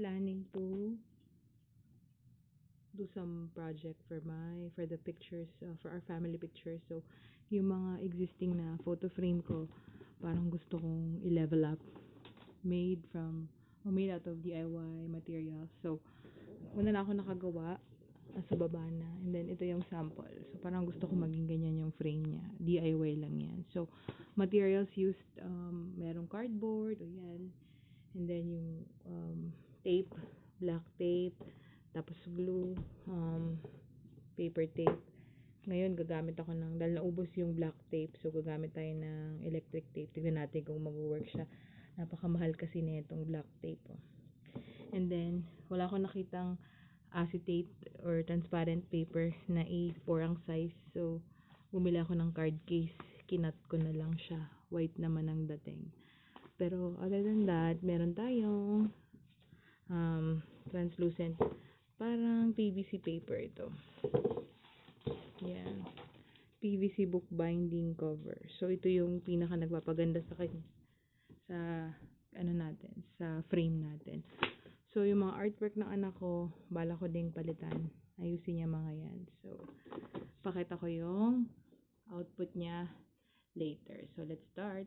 planning to do some project for the pictures, for our family pictures. So, yung mga existing na photo frame ko, parang gusto kong i-level up. Made out of DIY materials. So, una na ako nakagawa. Sa baba na. And then, ito yung sample. So, parang gusto ko maging ganyan yung frame niya. DIY lang yan. So, materials used, merong cardboard, o yan. And then, yung tape, black tape, tapos glue, paper tape. Ngayon, gagamit ako dahil naubos yung black tape, so gagamit tayo ng electric tape. Tignan natin kung mag-work siya. Napakamahal kasi nitong black tape. Oh. And then, wala akong nakitang acetate or transparent paper na A4 ang size. So, bumili ako ng card case. Kinat ko na lang siya. White naman ang dating. Pero, other than that, meron tayong translucent. Parang PVC paper ito. Yan. PVC book binding cover. So, ito yung pinaka nagpapaganda sa sa frame natin. So, yung mga artwork ng anak ko, bala ko ding palitan. Ayusin niya mga yan. So, pakita ko yung output niya later. So, let's start.